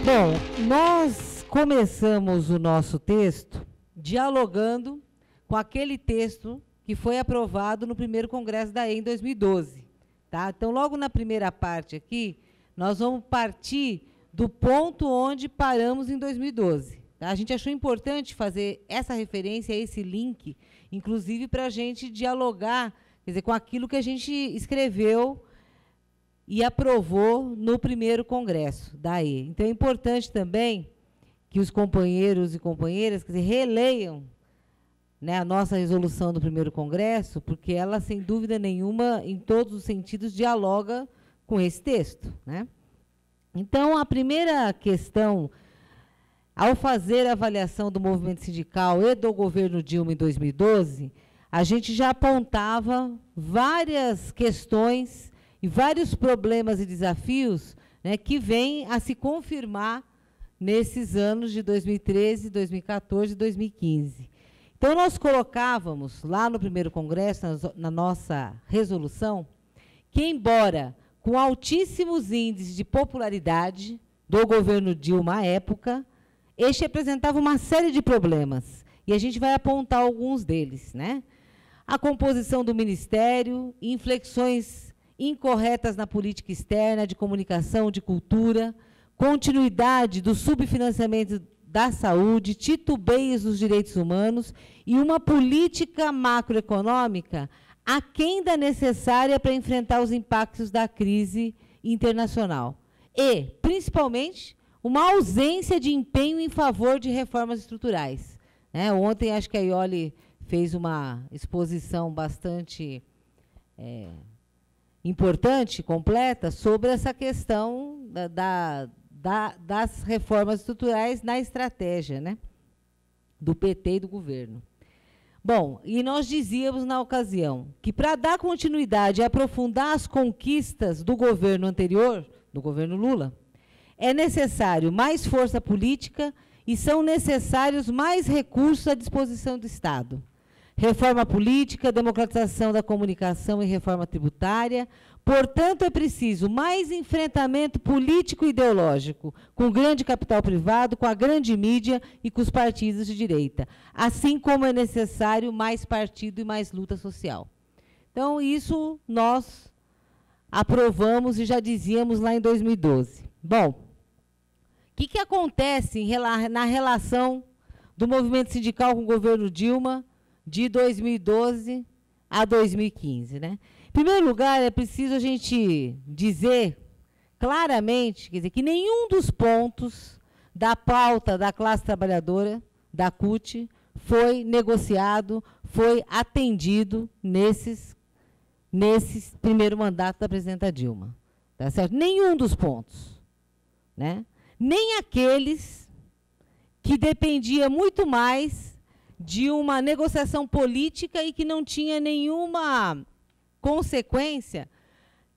Bom, nós começamos o nosso texto dialogando com aquele texto que foi aprovado no primeiro Congresso da EA em 2012. Tá? Então, logo na primeira parte aqui, nós vamos partir do ponto onde paramos em 2012. Tá? A gente achou importante fazer essa referência, esse link, inclusive para a gente dialogar, quer dizer, com aquilo que a gente escreveu e aprovou no primeiro Congresso da EA. Então, é importante também que os companheiros e companheiras, quer dizer, releiam, né, a nossa resolução do primeiro Congresso, porque ela, sem dúvida nenhuma, em todos os sentidos, dialoga com esse texto. Né? Então, a primeira questão, ao fazer a avaliação do movimento sindical e do governo Dilma em 2012, a gente já apontava várias questões e vários problemas e desafios, né, que vêm a se confirmar nesses anos de 2013, 2014 e 2015. Então, nós colocávamos lá no primeiro Congresso, na nossa resolução, que, embora com altíssimos índices de popularidade do governo Dilma à época, este apresentava uma série de problemas, e a gente vai apontar alguns deles. Né? A composição do Ministério, inflexões incorretas na política externa, de comunicação, de cultura, continuidade do subfinanciamento da saúde, titubeios dos direitos humanos e uma política macroeconômica aquém da necessária para enfrentar os impactos da crise internacional. E, principalmente, uma ausência de empenho em favor de reformas estruturais. Né? Ontem, acho que a Iole fez uma exposição bastante importante, completa, sobre essa questão das reformas estruturais na estratégia, né, do PT e do governo. Bom, e nós dizíamos na ocasião que, para dar continuidade e aprofundar as conquistas do governo anterior, do governo Lula, é necessário mais força política e são necessários mais recursos à disposição do Estado. Reforma política, democratização da comunicação e reforma tributária. Portanto, é preciso mais enfrentamento político e ideológico com o grande capital privado, com a grande mídia e com os partidos de direita, assim como é necessário mais partido e mais luta social. Então, isso nós aprovamos e já dizíamos lá em 2012. Bom, o que acontece na relação do movimento sindical com o governo Dilma de 2012 a 2015, né? Em primeiro lugar, é preciso a gente dizer claramente, quer dizer, que nenhum dos pontos da pauta da classe trabalhadora, da CUT, foi negociado, foi atendido nesse primeiro mandato da presidenta Dilma. Tá certo? Nenhum dos pontos. Né? Nem aqueles que dependia muito mais de uma negociação política e que não tinha nenhuma consequência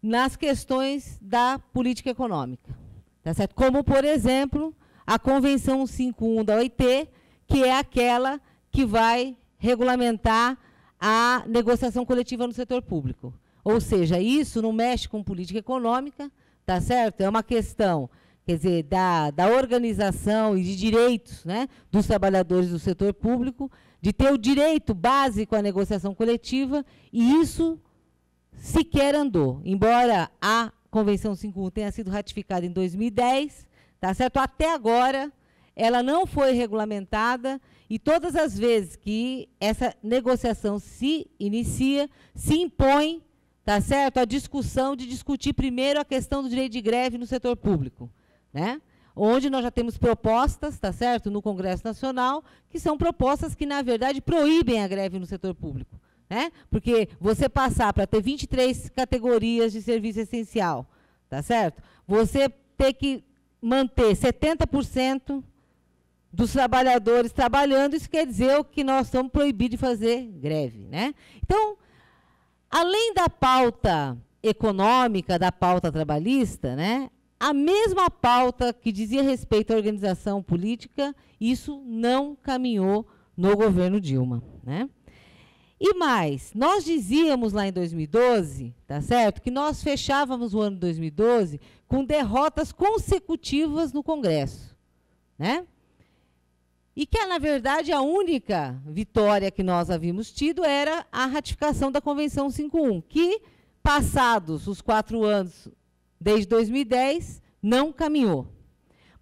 nas questões da política econômica. Tá certo? Como, por exemplo, a Convenção 151 da OIT, que é aquela que vai regulamentar a negociação coletiva no setor público. Ou seja, isso não mexe com política econômica, tá certo? É uma questão, quer dizer, da organização e de direitos, né, dos trabalhadores do setor público, de ter o direito básico à negociação coletiva, e isso sequer andou. Embora a Convenção 51 tenha sido ratificada em 2010, tá certo? Até agora, ela não foi regulamentada, e todas as vezes que essa negociação se inicia, se impõe, tá certo, a discussão de discutir primeiro a questão do direito de greve no setor público. Né? Onde nós já temos propostas, tá certo, no Congresso Nacional, que são propostas que, na verdade, proíbem a greve no setor público. Né? Porque você passar para ter 23 categorias de serviço essencial, tá certo? Você ter que manter 70% dos trabalhadores trabalhando, isso quer dizer que nós estamos proibidos de fazer greve. Né? Então, além da pauta econômica, da pauta trabalhista, né, a mesma pauta que dizia respeito à organização política, isso não caminhou no governo Dilma. Né? E mais, nós dizíamos lá em 2012, tá certo, que nós fechávamos o ano de 2012 com derrotas consecutivas no Congresso, né? E que, na verdade, a única vitória que nós havíamos tido era a ratificação da Convenção 51, que, passados os 4 anos, desde 2010, não caminhou.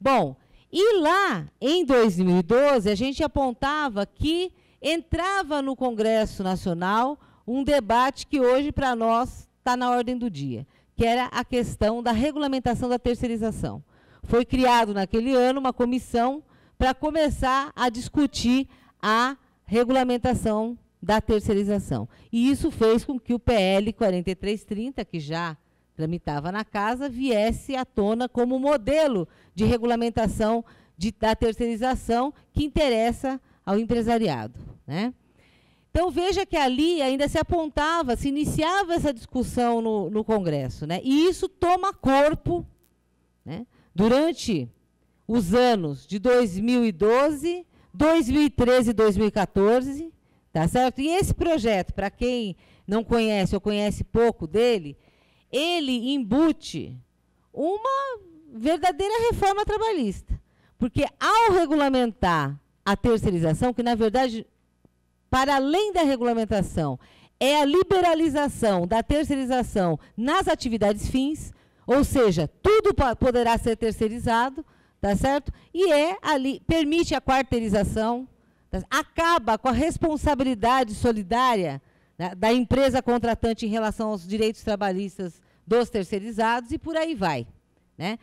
Bom, e lá, em 2012, a gente apontava que entrava no Congresso Nacional um debate que hoje, para nós, está na ordem do dia, que era a questão da regulamentação da terceirização. Foi criado, naquele ano, uma comissão para começar a discutir a regulamentação da terceirização. E isso fez com que o PL 4330, que já tramitava na casa, viesse à tona como modelo de regulamentação da terceirização que interessa ao empresariado, né? Então, veja que ali ainda se apontava, se iniciava essa discussão no Congresso, né? E isso toma corpo, né, durante os anos de 2012, 2013 e 2014, tá certo? E esse projeto, para quem não conhece ou conhece pouco dele, ele embute uma verdadeira reforma trabalhista. Porque ao regulamentar a terceirização, que na verdade, para além da regulamentação, é a liberalização da terceirização nas atividades fins, ou seja, tudo poderá ser terceirizado, tá certo? E ali, permite a quarteirização, tá? Acaba com a responsabilidade solidária, né, da empresa contratante em relação aos direitos trabalhistas dos terceirizados e por aí vai, né?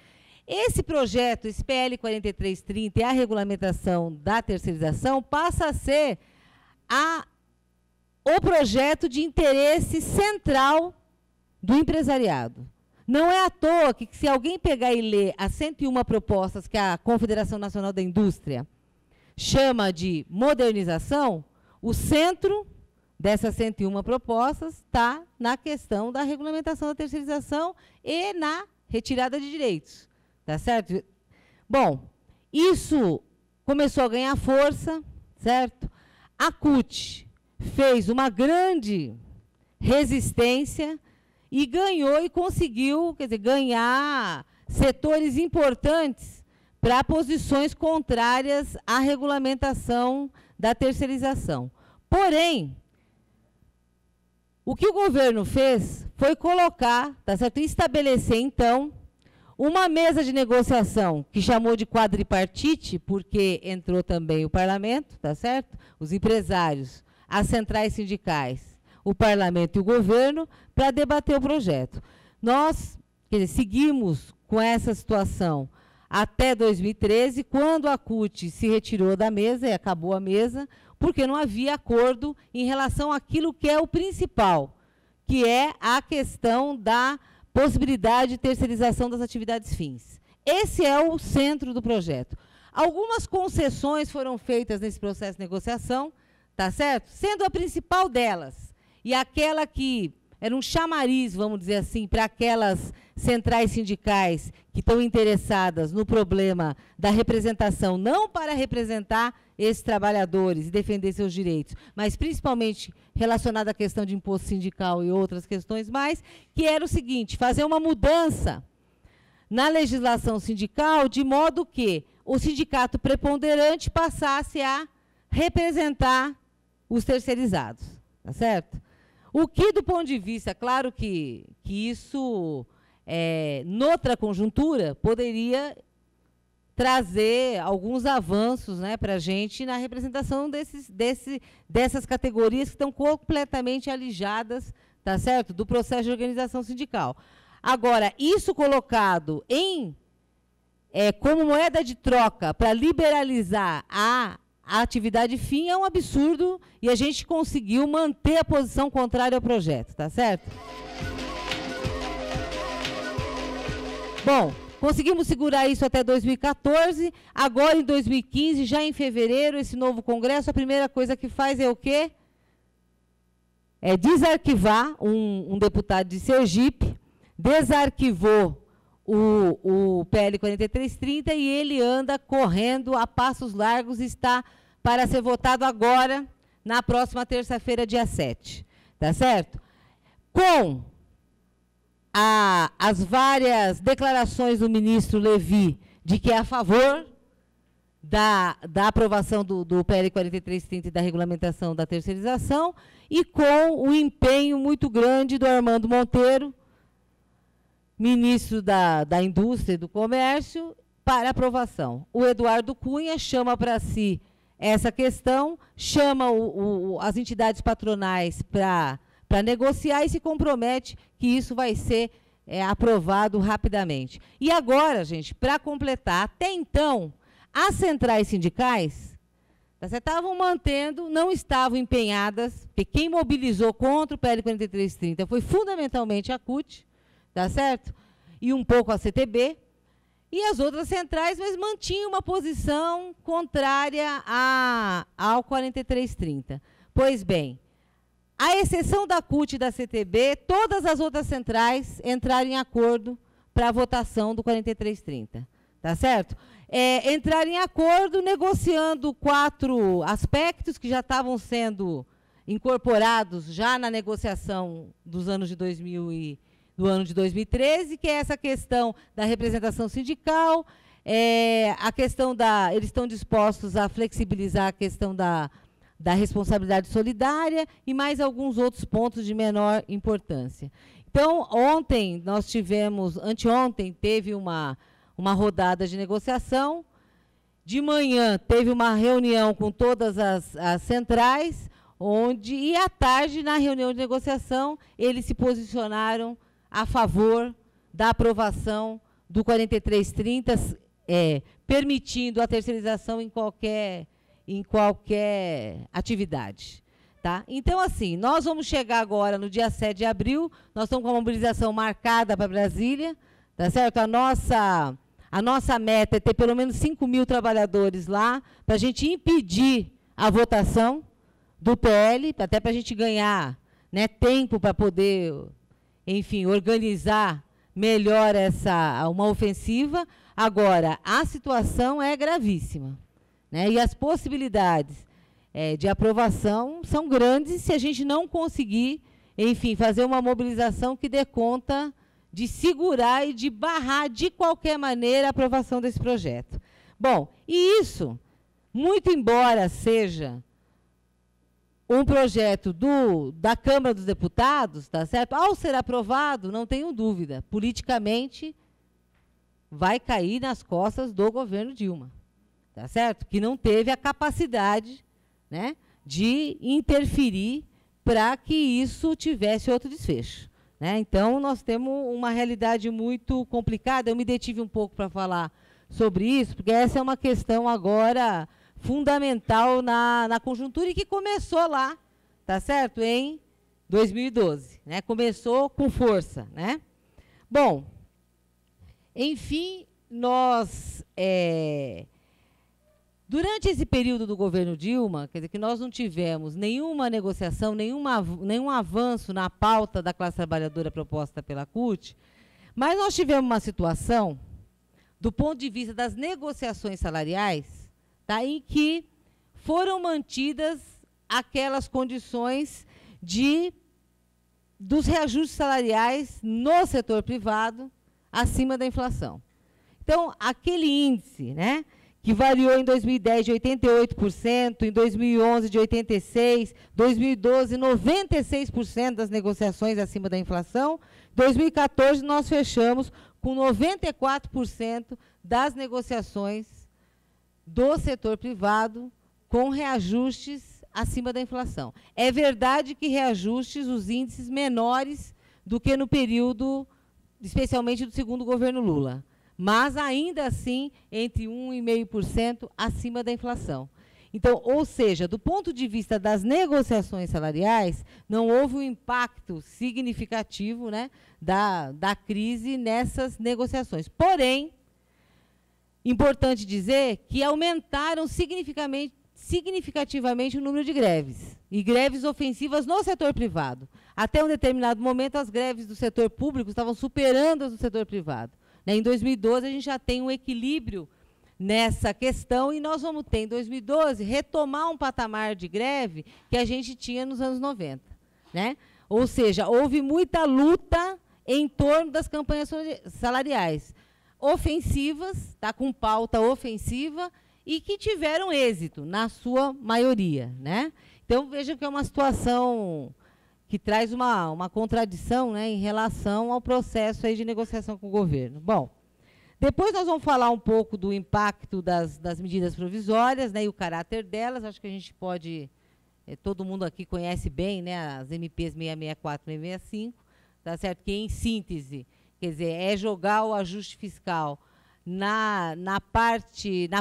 Esse projeto, esse PL 4330 e a regulamentação da terceirização passa a ser o projeto de interesse central do empresariado. Não é à toa que, se alguém pegar e ler as 101 propostas que a Confederação Nacional da Indústria chama de modernização, o centro dessas 101 propostas está na questão da regulamentação da terceirização e na retirada de direitos. Tá certo? Bom, isso começou a ganhar força, certo? A CUT fez uma grande resistência e ganhou e conseguiu, quer dizer, ganhar setores importantes para posições contrárias à regulamentação da terceirização. Porém, o que o governo fez foi colocar, tá certo, estabelecer, então, uma mesa de negociação que chamou de quadripartite, porque entrou também o parlamento, tá certo? Os empresários, as centrais sindicais, o parlamento e o governo, para debater o projeto. Nós, quer dizer, seguimos com essa situação até 2013, quando a CUT se retirou da mesa e acabou a mesa, porque não havia acordo em relação àquilo que é o principal, que é a questão da possibilidade de terceirização das atividades fins. Esse é o centro do projeto. Algumas concessões foram feitas nesse processo de negociação, tá certo? Sendo a principal delas, e aquela que era um chamariz, vamos dizer assim, para aquelas centrais sindicais que estão interessadas no problema da representação, não para representar esses trabalhadores e defender seus direitos, mas principalmente relacionada à questão de imposto sindical e outras questões mais, que era o seguinte: fazer uma mudança na legislação sindical de modo que o sindicato preponderante passasse a representar os terceirizados, tá certo? O que, do ponto de vista, claro que isso, noutra conjuntura, poderia trazer alguns avanços, né, para a gente na representação dessas categorias que estão completamente alijadas, tá certo, do processo de organização sindical. Agora, isso colocado como moeda de troca para liberalizar a atividade fim é um absurdo e a gente conseguiu manter a posição contrária ao projeto, tá certo? Bom, conseguimos segurar isso até 2014, agora em 2015, já em fevereiro, esse novo Congresso, a primeira coisa que faz é o quê? É desarquivar um deputado de Sergipe, desarquivou o PL 4330 e ele anda correndo a passos largos, está para ser votado agora, na próxima terça-feira, dia 7. Tá certo? Com as várias declarações do ministro Levi de que é a favor da aprovação do PL 4330 e da regulamentação da terceirização, e com o empenho muito grande do Armando Monteiro, ministro da Indústria e do Comércio, para aprovação. O Eduardo Cunha chama para si essa questão, chama as entidades patronais para negociar e se compromete que isso vai ser aprovado rapidamente. E agora, gente, para completar, até então, as centrais sindicais estavam mantendo, não estavam empenhadas, porque quem mobilizou contra o PL 4330 foi fundamentalmente a CUT, tá certo? E um pouco a CTB, e as outras centrais, mas mantinham uma posição contrária ao 4330. Pois bem, à exceção da CUT e da CTB, todas as outras centrais entraram em acordo para a votação do 4330, tá certo? Entraram em acordo negociando 4 aspectos que já estavam sendo incorporados já na negociação dos anos de do ano de 2013, que é essa questão da representação sindical, a questão eles estão dispostos a flexibilizar a questão da responsabilidade solidária e mais alguns outros pontos de menor importância. Então, anteontem teve uma rodada de negociação, de manhã teve uma reunião com todas as centrais, e à tarde, na reunião de negociação, eles se posicionaram a favor da aprovação do 4330, permitindo a terceirização em qualquer atividade. Tá? Então, assim, nós vamos chegar agora no dia 7 de abril, nós estamos com a mobilização marcada para Brasília, tá certo? A nossa meta é ter pelo menos 5.000 trabalhadores lá, para a gente impedir a votação do PL, até para a gente ganhar, né, tempo para poder, enfim, organizar melhor uma ofensiva. Agora, a situação é gravíssima, né, e as possibilidades de aprovação são grandes se a gente não conseguir, enfim, fazer uma mobilização que dê conta de segurar e de barrar, de qualquer maneira, a aprovação desse projeto. Bom, e isso, muito embora seja um projeto da Câmara dos Deputados, tá certo? Ao ser aprovado, não tenho dúvida, politicamente vai cair nas costas do governo Dilma, tá certo? Que não teve a capacidade, né, de interferir para que isso tivesse outro desfecho. Né? Então, nós temos uma realidade muito complicada. Eu me detive um pouco para falar sobre isso, porque essa é uma questão agora fundamental na conjuntura e que começou lá, tá certo? Em 2012. Né? Começou com força. Né? Bom, enfim, durante esse período do governo Dilma, quer dizer, que nós não tivemos nenhuma negociação, nenhum avanço na pauta da classe trabalhadora proposta pela CUT, mas nós tivemos uma situação, do ponto de vista das negociações salariais, tá, em que foram mantidas aquelas condições dos reajustes salariais no setor privado acima da inflação. Então, aquele índice, né, que variou em 2010 de 88%, em 2011 de 86%, 2012 96% das negociações acima da inflação. Em 2014 nós fechamos com 94% das negociações do setor privado com reajustes acima da inflação. É verdade que reajustes, os índices menores do que no período, especialmente do segundo governo Lula, mas ainda assim entre 1,5% acima da inflação. Então, ou seja, do ponto de vista das negociações salariais, não houve um impacto significativo, né, da crise nessas negociações. Porém, importante dizer que aumentaram significativamente o número de greves, e greves ofensivas no setor privado. Até um determinado momento, as greves do setor público estavam superando as do setor privado. Em 2012, a gente já tem um equilíbrio nessa questão, e nós vamos ter, em 2012, retomar um patamar de greve que a gente tinha nos anos 90. Né? Ou seja, houve muita luta em torno das campanhas salariais ofensivas, tá, com pauta ofensiva, e que tiveram êxito, na sua maioria. Né? Então, vejam que é uma situação que traz uma contradição, né, em relação ao processo aí de negociação com o governo. Bom, depois nós vamos falar um pouco do impacto das medidas provisórias, né, e o caráter delas. Acho que a gente pode, todo mundo aqui conhece bem, né, as MPs 664 e 665, tá certo? Que, em síntese, quer dizer, é jogar o ajuste fiscal na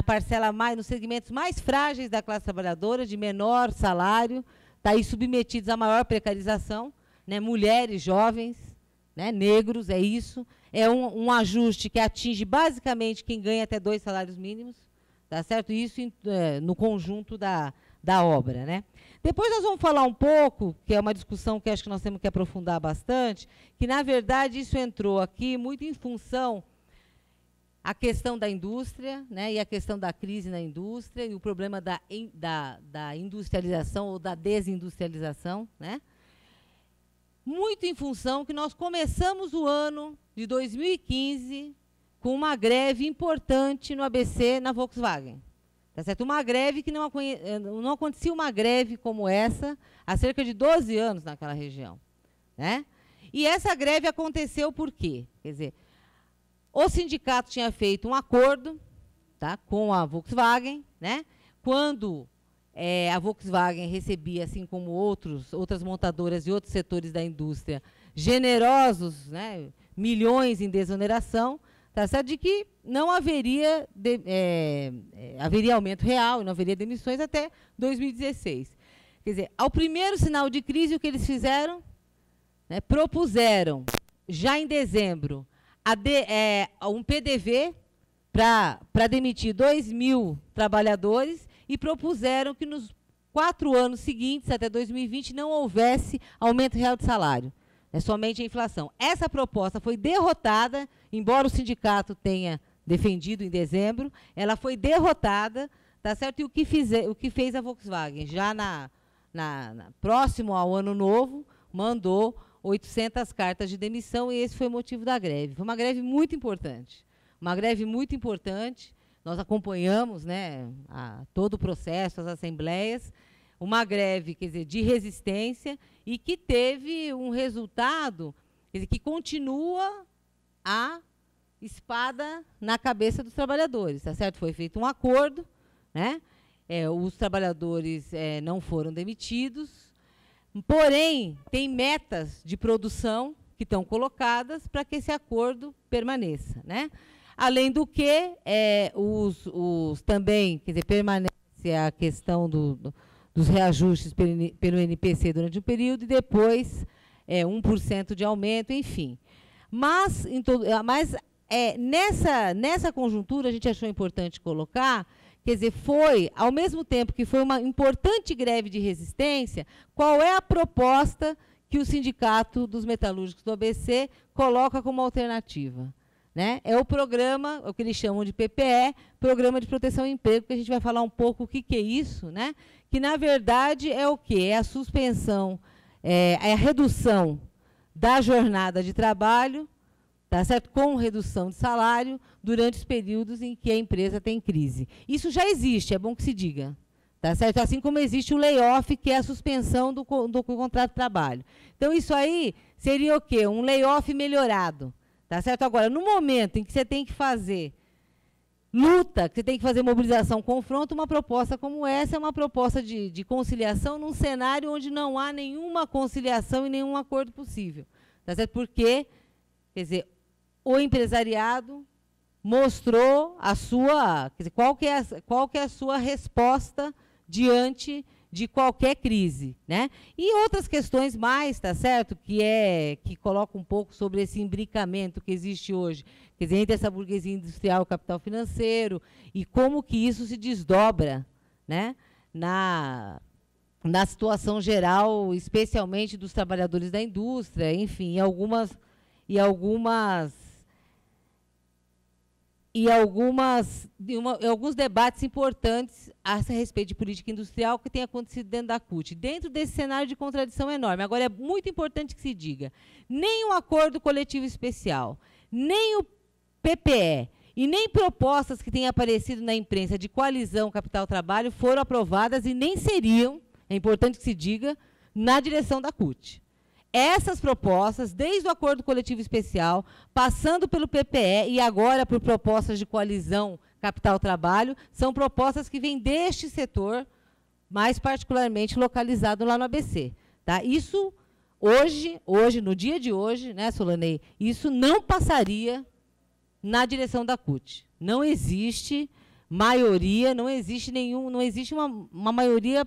parcela mais, nos segmentos mais frágeis da classe trabalhadora, de menor salário, tá aí submetidos à maior precarização, né, mulheres, jovens, né, negros, é isso. É um ajuste que atinge basicamente quem ganha até 2 salários mínimos, tá certo? Isso no conjunto da obra, né? Depois nós vamos falar um pouco, que é uma discussão que acho que nós temos que aprofundar bastante, que, na verdade, isso entrou aqui muito em função a questão da indústria, né, e a questão da crise na indústria, e o problema da industrialização ou da desindustrialização, né? Muito em função que nós começamos o ano de 2015 com uma greve importante no ABC, na Volkswagen. Tá certo? Uma greve que não acontecia uma greve como essa há cerca de 12 anos naquela região. Né? E essa greve aconteceu por quê? Quer dizer, o sindicato tinha feito um acordo, tá, com a Volkswagen, né, quando a Volkswagen recebia, assim como outras montadoras e outros setores da indústria, generosos, né, milhões em desoneração, tá certo, de que não haveria, haveria aumento real e não haveria demissões até 2016. Quer dizer, ao primeiro sinal de crise, o que eles fizeram? Né, propuseram, já em dezembro, um PDV para demitir 2.000 trabalhadores e propuseram que nos 4 anos seguintes, até 2020, não houvesse aumento real de salário, somente a inflação. Essa proposta foi derrotada, embora o sindicato tenha defendido em dezembro, ela foi derrotada, tá certo? E o que fez a Volkswagen, já próximo ao ano novo, mandou 800 cartas de demissão, e esse foi o motivo da greve. Foi uma greve muito importante. Uma greve muito importante. Nós acompanhamos, né, todo o processo, as assembleias. Uma greve, quer dizer, de resistência, e que teve um resultado, quer dizer, que continua a espada na cabeça dos trabalhadores. Tá certo? Foi feito um acordo, né? Os trabalhadores não foram demitidos. Porém, tem metas de produção que estão colocadas para que esse acordo permaneça. Né? Além do que, também, quer dizer, permanece a questão dos reajustes pelo NPC durante um período e depois 1% de aumento, enfim. Mas nessa conjuntura, a gente achou importante colocar, quer dizer, ao mesmo tempo que foi uma importante greve de resistência, qual é a proposta que o Sindicato dos Metalúrgicos do ABC coloca como alternativa? Né? É o programa, o que eles chamam de PPE, Programa de Proteção ao Emprego, que a gente vai falar um pouco o que é isso, né? Que, na verdade, é o quê? É a suspensão, é a redução da jornada de trabalho, tá certo? Com redução de salário durante os períodos em que a empresa tem crise. Isso já existe, é bom que se diga. Tá certo? Assim como existe o layoff, que é a suspensão do contrato de trabalho. Então, isso aí seria o quê? Um layoff melhorado. Tá certo? Agora, no momento em que você tem que fazer luta, que você tem que fazer mobilização, confronto, uma proposta como essa é uma proposta de conciliação num cenário onde não há nenhuma conciliação e nenhum acordo possível. Tá certo? Porque, quer dizer, o empresariado mostrou a sua, quer dizer, qual que é a sua resposta diante de qualquer crise, né? E outras questões mais, tá certo? Que coloca um pouco sobre esse imbricamento que existe hoje, quer dizer, entre essa burguesia industrial e o capital financeiro, e como que isso se desdobra, né, na situação geral, especialmente dos trabalhadores da indústria, enfim, e algumas e alguns debates importantes a respeito de política industrial que tem acontecido dentro da CUT, dentro desse cenário de contradição enorme. Agora, é muito importante que se diga, nem o acordo coletivo especial, nem o PPE e nem propostas que têm aparecido na imprensa de coalizão capital-trabalho foram aprovadas e nem seriam, é importante que se diga, na direção da CUT. Essas propostas, desde o acordo coletivo especial, passando pelo PPE e agora por propostas de coalizão capital-trabalho, são propostas que vêm deste setor, mais particularmente localizado lá no ABC. Tá? Isso, hoje, no dia de hoje, né, Solanei, isso não passaria na direção da CUT. Não existe maioria, não existe uma maioria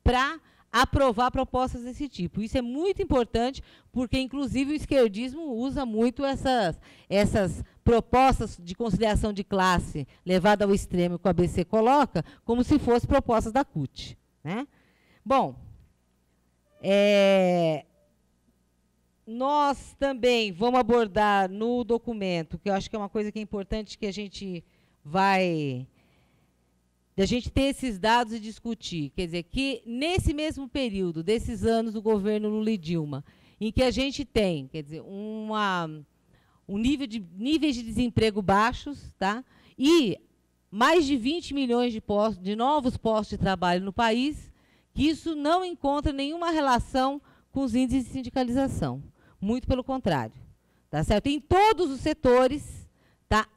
para aprovar propostas desse tipo. Isso é muito importante, porque, inclusive, o esquerdismo usa muito essas propostas de conciliação de classe levada ao extremo que o ABC coloca, como se fossem propostas da CUT. Né? Bom, nós também vamos abordar no documento, que eu acho que é uma coisa que é importante que a gente ter esses dados e discutir. Quer dizer, que nesse mesmo período, desses anos do governo Lula e Dilma, em que a gente tem, quer dizer, níveis de desemprego baixos, tá? E mais de 20 milhões de novos postos de trabalho no país, que isso não encontra nenhuma relação com os índices de sindicalização. Muito pelo contrário. Tá certo? Em todos os setores, tá?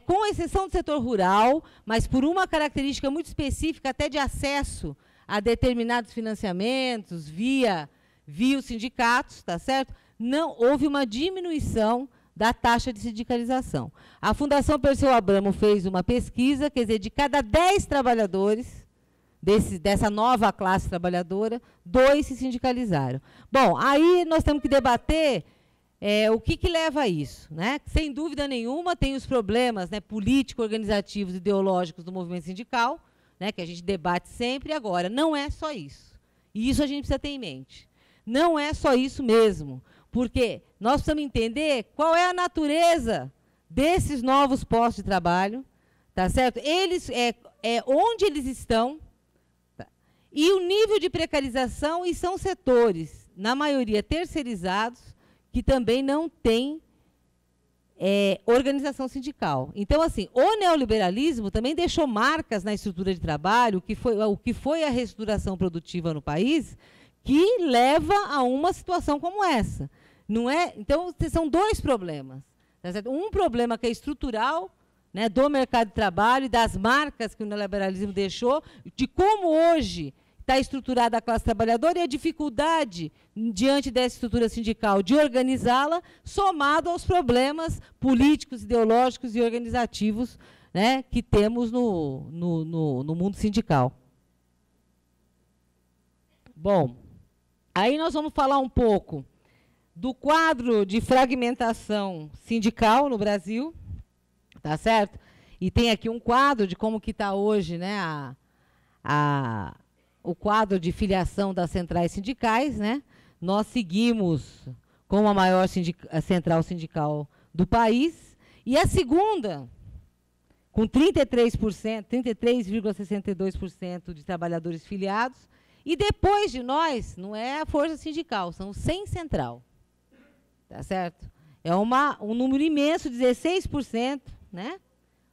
Com exceção do setor rural, mas por uma característica muito específica, até de acesso a determinados financiamentos via os sindicatos, tá certo? Não houve uma diminuição da taxa de sindicalização. A Fundação Perseu Abramo fez uma pesquisa, quer dizer, de cada 10 trabalhadores dessa nova classe trabalhadora, 2 se sindicalizaram. Bom, aí nós temos que debater o que leva a isso. Né? Sem dúvida nenhuma, tem os problemas, né, políticos, organizativos, ideológicos do movimento sindical, né, que a gente debate sempre. Agora, não é só isso. E isso a gente precisa ter em mente. Não é só isso mesmo, porque nós precisamos entender qual é a natureza desses novos postos de trabalho, tá certo? Onde eles estão, tá? E o nível de precarização, e são setores, na maioria terceirizados, que também não têm organização sindical. Então, assim, o neoliberalismo também deixou marcas na estrutura de trabalho, o que foi a reestruturação produtiva no país, que leva a uma situação como essa. Não é? Então, são 2 problemas. Tá certo? Um problema que é estrutural, né, do mercado de trabalho e das marcas que o neoliberalismo deixou, de como hoje está estruturada a classe trabalhadora e a dificuldade, diante dessa estrutura sindical, de organizá-la, somado aos problemas políticos, ideológicos e organizativos, né, que temos no mundo sindical. Bom, aí nós vamos falar um pouco do quadro de fragmentação sindical no Brasil, tá certo? E tem aqui um quadro de como que está hoje, né, o quadro de filiação das centrais sindicais, né? Nós seguimos como a maior central sindical do país, e a segunda, com 33,62% de trabalhadores filiados, e depois de nós, não é a força sindical, são sem central. Tá certo? É um número imenso, 16%, né?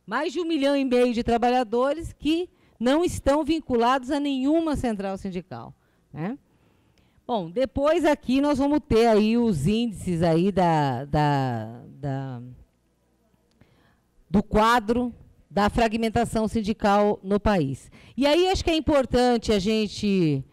Mais de 1,5 milhão de trabalhadores que não estão vinculados a nenhuma central sindical. Né? Bom, depois aqui nós vamos ter aí os índices aí do quadro da fragmentação sindical no país. E aí acho que é importante a gente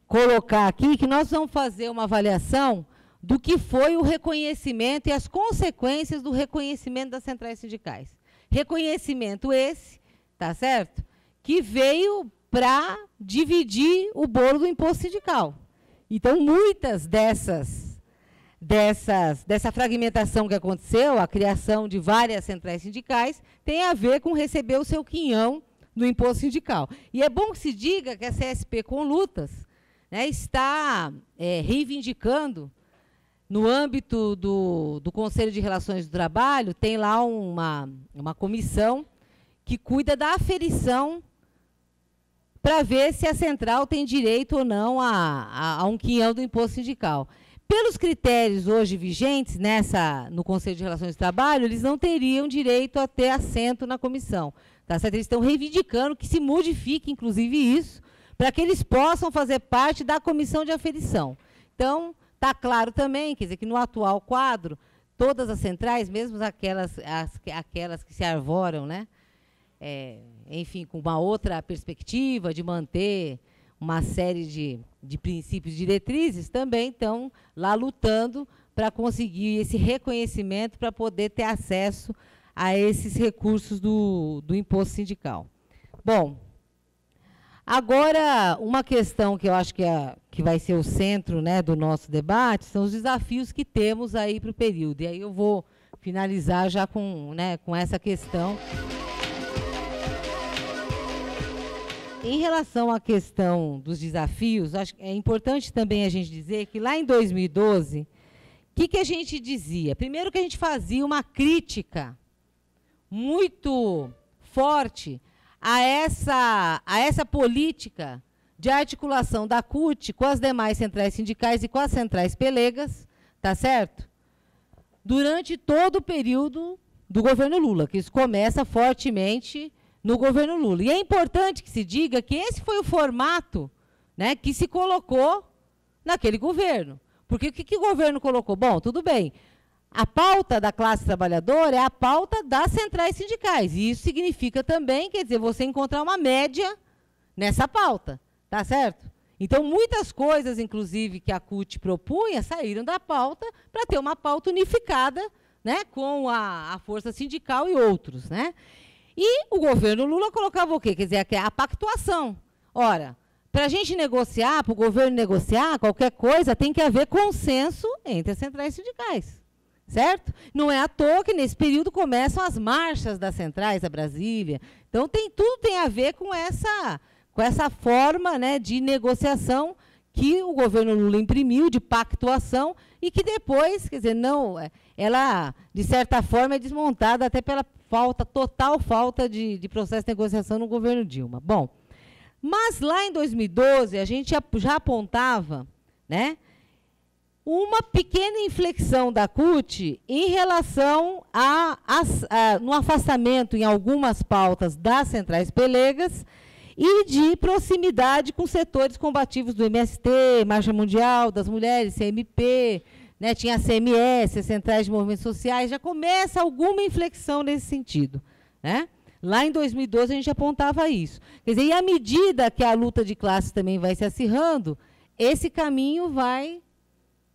colocar aqui que nós vamos fazer uma avaliação do que foi o reconhecimento e as consequências do reconhecimento das centrais sindicais. Reconhecimento esse, tá certo? Que veio para dividir o bolo do imposto sindical. Então, muitas dessa fragmentação que aconteceu, a criação de várias centrais sindicais, tem a ver com receber o seu quinhão no imposto sindical. E é bom que se diga que a CSP com lutas, né, está reivindicando no âmbito do Conselho de Relações do Trabalho, tem lá uma comissão que cuida da aferição para ver se a central tem direito ou não a um quinhão do imposto sindical. Pelos critérios hoje vigentes no Conselho de Relações do Trabalho, eles não teriam direito a ter assento na comissão. Tá certo? Eles estão reivindicando que se modifique, inclusive, isso, para que eles possam fazer parte da comissão de aferição. Então, está claro também, quer dizer, que no atual quadro, todas as centrais, mesmo aquelas que se arvoram, né, enfim, com uma outra perspectiva de manter uma série de princípios e diretrizes, também estão lá lutando para conseguir esse reconhecimento, para poder ter acesso a esses recursos do imposto sindical. Bom, agora, uma questão que eu acho que vai ser o centro, né, do nosso debate são os desafios que temos aí para o período. E aí eu vou finalizar já com essa questão. Em relação à questão dos desafios, acho que é importante também a gente dizer que lá em 2012, o que a gente dizia? Primeiro que a gente fazia uma crítica muito forte a essa política de articulação da CUT com as demais centrais sindicais e com as centrais pelegas, tá certo? Durante todo o período do governo Lula, que isso começa fortemente no governo Lula. E é importante que se diga que esse foi o formato, né, que se colocou naquele governo. Porque o que o governo colocou? Bom, tudo bem, a pauta da classe trabalhadora é a pauta das centrais sindicais. E isso significa também, quer dizer, você encontrar uma média nessa pauta, tá certo? Então, muitas coisas, inclusive, que a CUT propunha, saíram da pauta para ter uma pauta unificada, né, com a força sindical e outros, né? E o governo Lula colocava o quê? Quer dizer, a pactuação. Ora, para a gente negociar, para o governo negociar, qualquer coisa, tem que haver consenso entre as centrais sindicais, certo? Não é à toa que, nesse período, começam as marchas das centrais a Brasília. Então, tudo tem a ver com essa forma, né, de negociação que o governo Lula imprimiu, de pactuação, e que depois, quer dizer, ela, de certa forma, é desmontada até pela total falta de processo de negociação no governo Dilma. Bom, mas lá em 2012, a gente já apontava, né, uma pequena inflexão da CUT em relação no afastamento em algumas pautas das centrais pelegas e de proximidade com setores combativos do MST, Marcha Mundial, das Mulheres, CMP, né, tinha a CMS, as Centrais de Movimentos Sociais, já começa alguma inflexão nesse sentido, né? Lá em 2012 a gente apontava isso. Quer dizer, e à medida que a luta de classes também vai se acirrando, esse caminho vai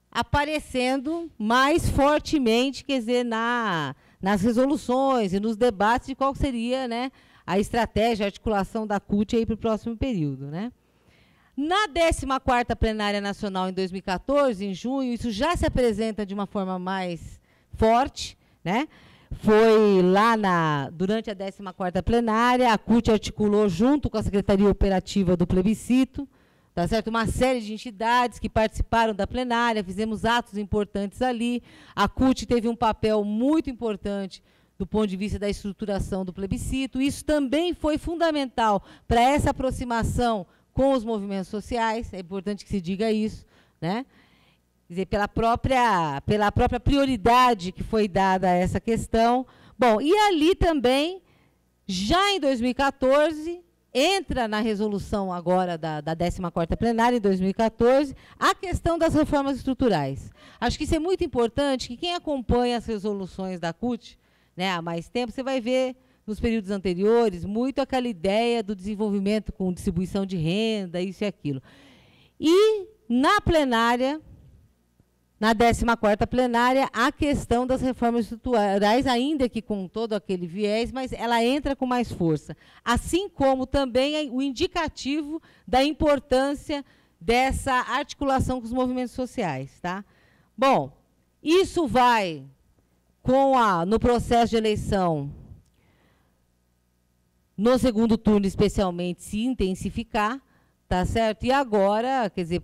aparecendo mais fortemente, quer dizer, nas resoluções e nos debates de qual seria, né, a estratégia, a articulação da CUT para o próximo período, né? Na 14ª Plenária Nacional, em 2014, em junho, isso já se apresenta de uma forma mais forte, né? Foi lá durante a 14ª Plenária, a CUT articulou, junto com a Secretaria Operativa do Plebiscito, tá certo? Uma série de entidades que participaram da plenária, fizemos atos importantes ali. A CUT teve um papel muito importante do ponto de vista da estruturação do plebiscito. Isso também foi fundamental para essa aproximação com os movimentos sociais, é importante que se diga isso, né? Quer dizer, pela própria prioridade que foi dada a essa questão. Bom, e ali também, já em 2014, entra na resolução agora da 14ª Plenária, em 2014, a questão das reformas estruturais. Acho que isso é muito importante, que quem acompanha as resoluções da CUT, né, há mais tempo, você vai ver, nos períodos anteriores, muito aquela ideia do desenvolvimento com distribuição de renda, isso e aquilo. E, na plenária, na 14ª Plenária, a questão das reformas estruturais, ainda que com todo aquele viés, mas ela entra com mais força. Assim como também o indicativo da importância dessa articulação com os movimentos sociais. Tá? Bom, isso vai, no processo de eleição, no segundo turno, especialmente, se intensificar, tá certo? E agora, quer dizer,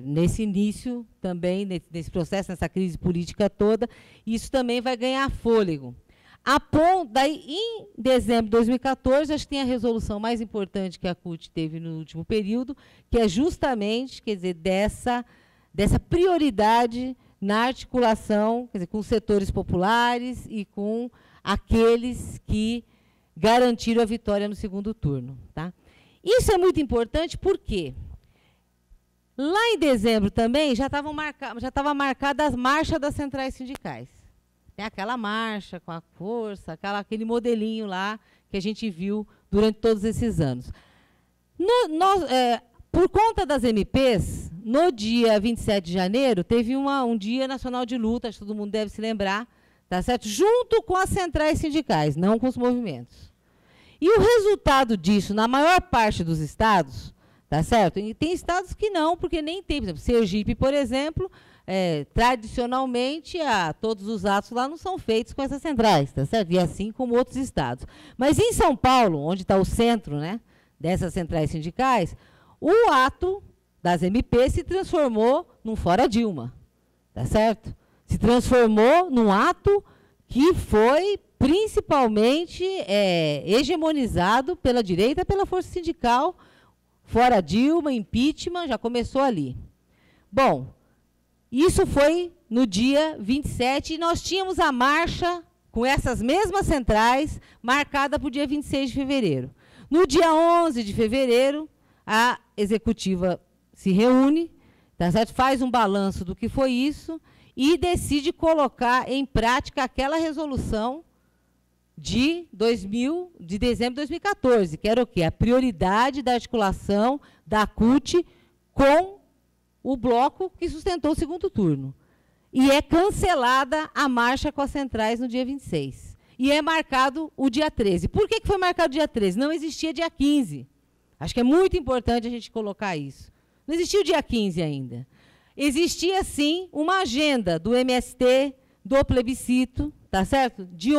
nesse início também, nesse processo, nessa crise política toda, isso também vai ganhar fôlego. Daí, em dezembro de 2014, acho que tem a resolução mais importante que a CUT teve no último período, que é justamente, quer dizer, dessa prioridade na articulação, quer dizer, com os setores populares e com aqueles que garantiram a vitória no segundo turno. Tá? Isso é muito importante porque lá em dezembro também já estava marcada a marcha das centrais sindicais. Tem aquela marcha com a força, aquele modelinho lá que a gente viu durante todos esses anos. Por conta das MPs, no dia 27 de janeiro, teve um dia nacional de luta, acho que todo mundo deve se lembrar, tá certo? Junto com as centrais sindicais, não com os movimentos. E o resultado disso, na maior parte dos estados, tá certo? E tem estados que não, porque nem tem. Por exemplo, Sergipe, por exemplo, tradicionalmente, todos os atos lá não são feitos com essas centrais, tá certo? E assim como outros estados. Mas em São Paulo, onde está o centro, né, dessas centrais sindicais, o ato das MP se transformou num fora Dilma, tá certo? Se transformou num ato que foi principalmente hegemonizado pela direita, pela força sindical, fora Dilma, impeachment, já começou ali. Bom, isso foi no dia 27 e nós tínhamos a marcha com essas mesmas centrais marcada para o dia 26 de fevereiro. No dia 11 de fevereiro, a executiva se reúne, tá certo? Faz um balanço do que foi isso e decide colocar em prática aquela resolução de dezembro de 2014, que era o quê? A prioridade da articulação da CUT com o bloco que sustentou o segundo turno. E é cancelada a marcha com as centrais no dia 26. E é marcado o dia 13. Por que foi marcado o dia 13? Não existia dia 15. Acho que é muito importante a gente colocar isso. Não existia o dia 15 ainda. Existia, sim, uma agenda do MST, do plebiscito, tá certo? De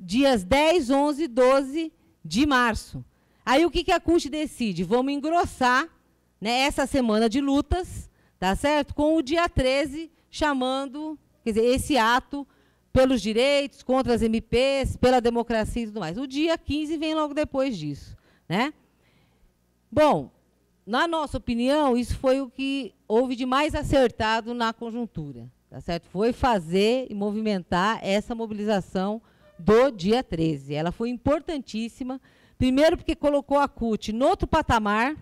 dias 10, 11 e 12 de março. Aí o que a CUT decide? Vamos engrossar, né, essa semana de lutas, tá certo? Com o dia 13 chamando, quer dizer, esse ato pelos direitos, contra as MPs, pela democracia e tudo mais. O dia 15 vem logo depois disso, né? Bom, na nossa opinião, isso foi o que houve de mais acertado na conjuntura, tá certo? Foi fazer e movimentar essa mobilização do dia 13. Ela foi importantíssima, primeiro porque colocou a CUT no outro patamar,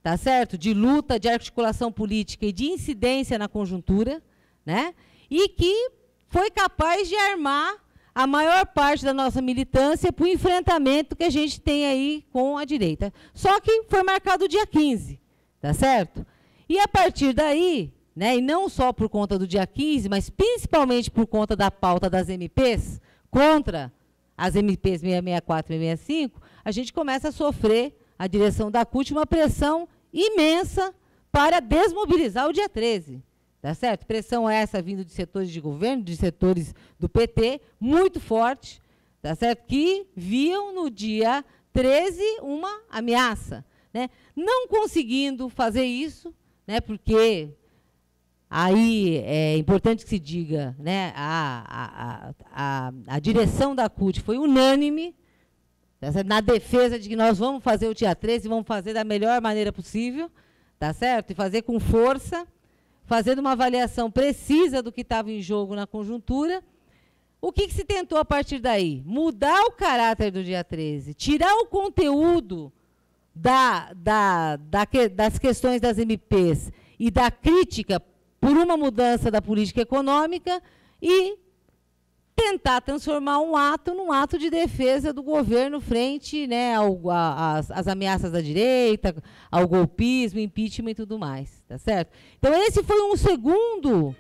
tá certo? De luta, de articulação política e de incidência na conjuntura, né? E que foi capaz de armar a maior parte da nossa militância para o enfrentamento que a gente tem aí com a direita. Só que foi marcado o dia 15, tá certo? E a partir daí, né, e não só por conta do dia 15, mas principalmente por conta da pauta das MPs, contra as MPs 664 e 665, a gente começa a sofrer, a direção da CUT, uma pressão imensa para desmobilizar o dia 13. Tá certo? Pressão essa vindo de setores de governo, de setores do PT, muito forte, tá certo? Que viam no dia 13 uma ameaça, né? Não conseguindo fazer isso, né? Porque aí é importante que se diga, né? A direção da CUT foi unânime, tá certo? Na defesa de que nós vamos fazer o dia 13 e vamos fazer da melhor maneira possível, tá certo? E fazer com força, fazendo uma avaliação precisa do que estava em jogo na conjuntura. O que se tentou a partir daí? Mudar o caráter do dia 13, tirar o conteúdo das questões das MPs e da crítica por uma mudança da política econômica e tentar transformar um ato num ato de defesa do governo frente, né, às ameaças da direita, ao golpismo, impeachment e tudo mais, tá certo? Então, esse foi um segundo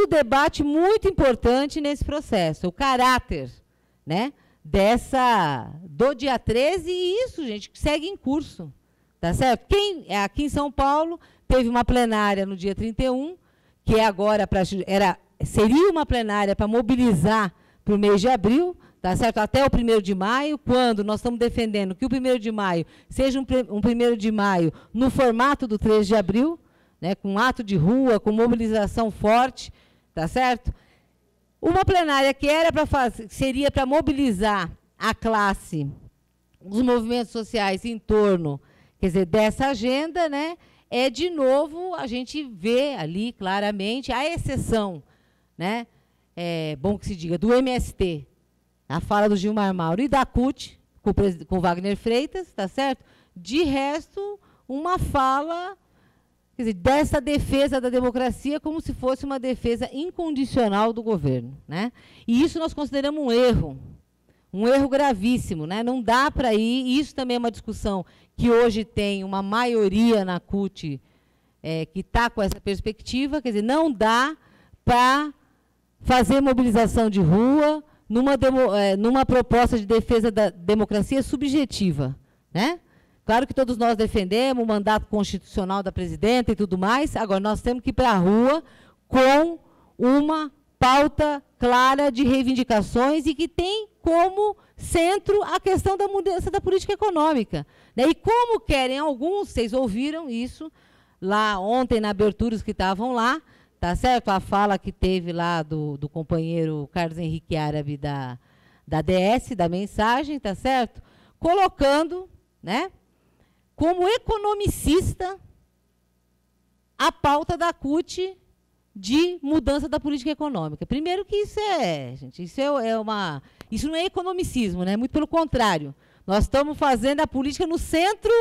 debate muito importante nesse processo, o caráter, né, do dia 13, e isso, gente, segue em curso, tá certo? Aqui em São Paulo, teve uma plenária no dia 31, que é agora seria uma plenária para mobilizar para o mês de abril, tá certo? Até o 1º de maio, quando nós estamos defendendo que o 1º de maio seja um 1º de maio no formato do 3 de abril, né, com ato de rua, com mobilização forte, tá certo? Uma plenária que era para fazer, seria para mobilizar a classe, os movimentos sociais em torno, quer dizer, dessa agenda, né, é, de novo, a gente vê ali claramente a exceção, né, é bom que se diga, do MST, a fala do Gilmar Mauro, e da CUT, com Wagner Freitas, tá certo? De resto, uma fala, quer dizer, dessa defesa da democracia como se fosse uma defesa incondicional do governo, né? E isso nós consideramos um erro gravíssimo, né? Não dá para ir, e isso também é uma discussão que hoje tem uma maioria na CUT que está com essa perspectiva, quer dizer, não dá para fazer mobilização de rua numa proposta de defesa da democracia subjetiva, né? Claro que todos nós defendemos o mandato constitucional da presidenta e tudo mais, agora nós temos que ir para a rua com uma pauta clara de reivindicações e que tem como centro a questão da mudança da política econômica, né? E como querem alguns, vocês ouviram isso lá ontem na abertura, os que estavam lá, tá certo? A fala que teve lá do companheiro Carlos Henrique Árabe da DS, da mensagem, tá certo? Colocando, né, como economicista a pauta da CUT de mudança da política econômica. Primeiro que isso gente, isso não é economicismo, né? Muito pelo contrário. Nós estamos fazendo a política no centro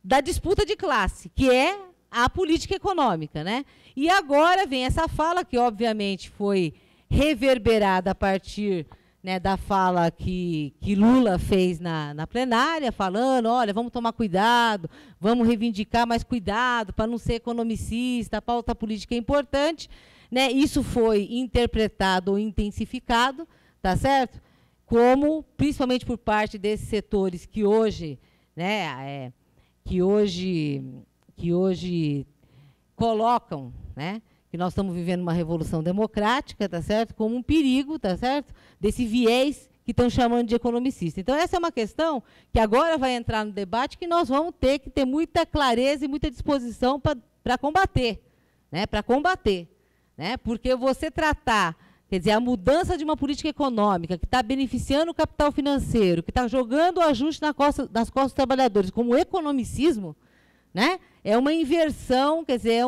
da disputa de classe, que é a política econômica, né? E agora vem essa fala, que obviamente foi reverberada a partir, né, da fala que Lula fez na plenária, falando, olha, vamos tomar cuidado, vamos reivindicar mais cuidado para não ser economicista, a pauta política é importante, né? Isso foi interpretado ou intensificado, tá certo? Como, principalmente por parte desses setores que hoje, né, que hoje colocam, né, que nós estamos vivendo uma revolução democrática, tá certo? Como um perigo, tá certo? Desse viés que estão chamando de economicista. Então, essa é uma questão que agora vai entrar no debate, que nós vamos ter que ter muita clareza e muita disposição para combater, né? Para combater, né? Porque você tratar, quer dizer, a mudança de uma política econômica que está beneficiando o capital financeiro, que está jogando o ajuste nas costas dos trabalhadores como economicismo, né? É uma inversão, quer dizer,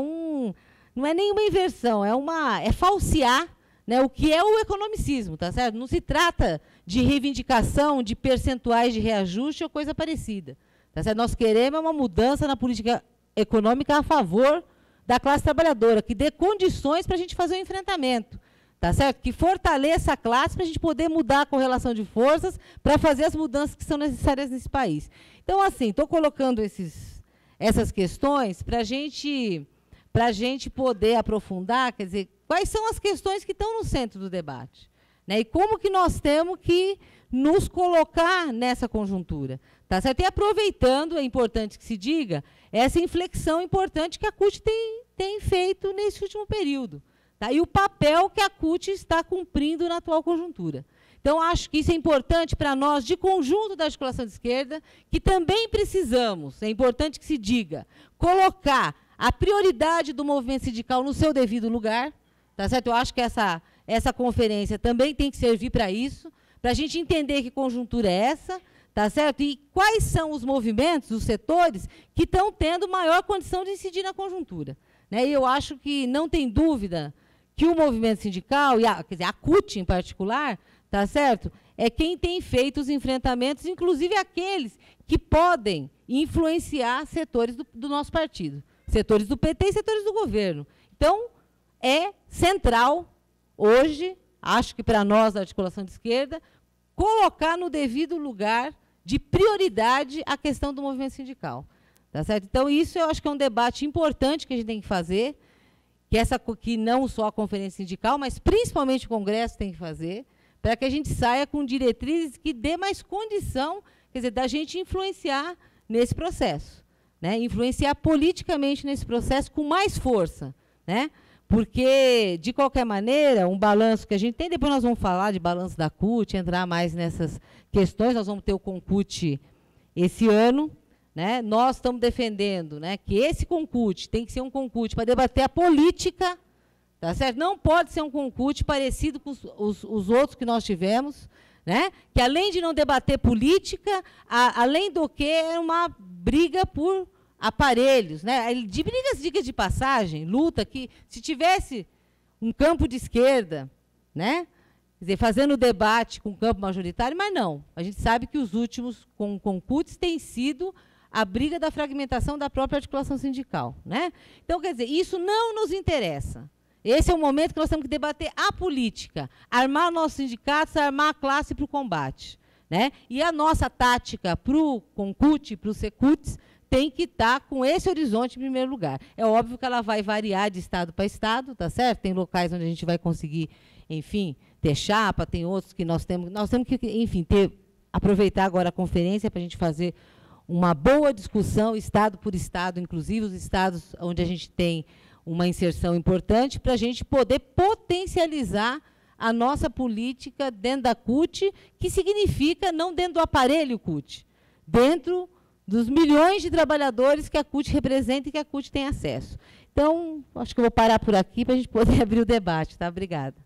não é nenhuma inversão, é falsear, né, o que é o economicismo, tá certo? Não se trata de reivindicação de percentuais de reajuste ou coisa parecida, tá certo? Nós queremos uma mudança na política econômica a favor da classe trabalhadora, que dê condições para a gente fazer o enfrentamento, tá certo? Que fortaleça a classe para a gente poder mudar a correlação de forças para fazer as mudanças que são necessárias nesse país. Então, assim, estou colocando essas questões para a gente poder aprofundar, quer dizer, quais são as questões que estão no centro do debate, né? E como que nós temos que nos colocar nessa conjuntura, tá certo? E aproveitando, é importante que se diga, essa inflexão importante que a CUT tem feito nesse último período, tá? E o papel que a CUT está cumprindo na atual conjuntura. Então, acho que isso é importante para nós, de conjunto da articulação de esquerda, que também precisamos, é importante que se diga, colocar a prioridade do movimento sindical no seu devido lugar, tá certo? Eu acho que essa conferência também tem que servir para isso, para a gente entender que conjuntura é essa, tá certo? E quais são os movimentos, os setores, que estão tendo maior condição de incidir na conjuntura, né? E eu acho que não tem dúvida que o movimento sindical, quer dizer, a CUT em particular, tá certo? É quem tem feito os enfrentamentos, inclusive aqueles que podem influenciar setores do nosso partido. Setores do PT e setores do governo. Então, é central, hoje, acho que para nós, da articulação de esquerda, colocar no devido lugar de prioridade a questão do movimento sindical. Tá certo? Então, isso eu acho que é um debate importante que a gente tem que fazer, que não só a conferência sindical, mas principalmente o Congresso tem que fazer, para que a gente saia com diretrizes que dê mais condição, quer dizer, da gente influenciar nesse processo. Né, influenciar politicamente nesse processo com mais força, né? Porque, de qualquer maneira, um balanço que a gente tem, depois nós vamos falar de balanço da CUT, entrar mais nessas questões, nós vamos ter o Concut esse ano, né? Nós estamos defendendo, né, que esse Concut tem que ser um Concut para debater a política, tá certo? Não pode ser um Concut parecido com os outros que nós tivemos, né? Que além de não debater política, além do que é uma briga por aparelhos, né? De brigas, diga de passagem, luta que, se tivesse um campo de esquerda, né? Quer dizer, fazendo debate com o campo majoritário, mas não. A gente sabe que os últimos Concuts têm sido a briga da fragmentação da própria articulação sindical, né? Então, quer dizer, isso não nos interessa. Esse é o momento que nós temos que debater a política, armar nossos sindicatos, armar a classe para o combate, né? E a nossa tática para o Concut, para o Secuts, tem que estar com esse horizonte em primeiro lugar. É óbvio que ela vai variar de estado para estado, tá certo? Tem locais onde a gente vai conseguir, enfim, ter chapa, tem outros que nós temos que, enfim, aproveitar agora a conferência para a gente fazer uma boa discussão, estado por estado, inclusive os estados onde a gente tem uma inserção importante, para a gente poder potencializar a nossa política dentro da CUT, que significa não dentro do aparelho CUT, dentro dos milhões de trabalhadores que a CUT representa e que a CUT tem acesso. Então, acho que eu vou parar por aqui para a gente poder abrir o debate. Tá? Obrigada.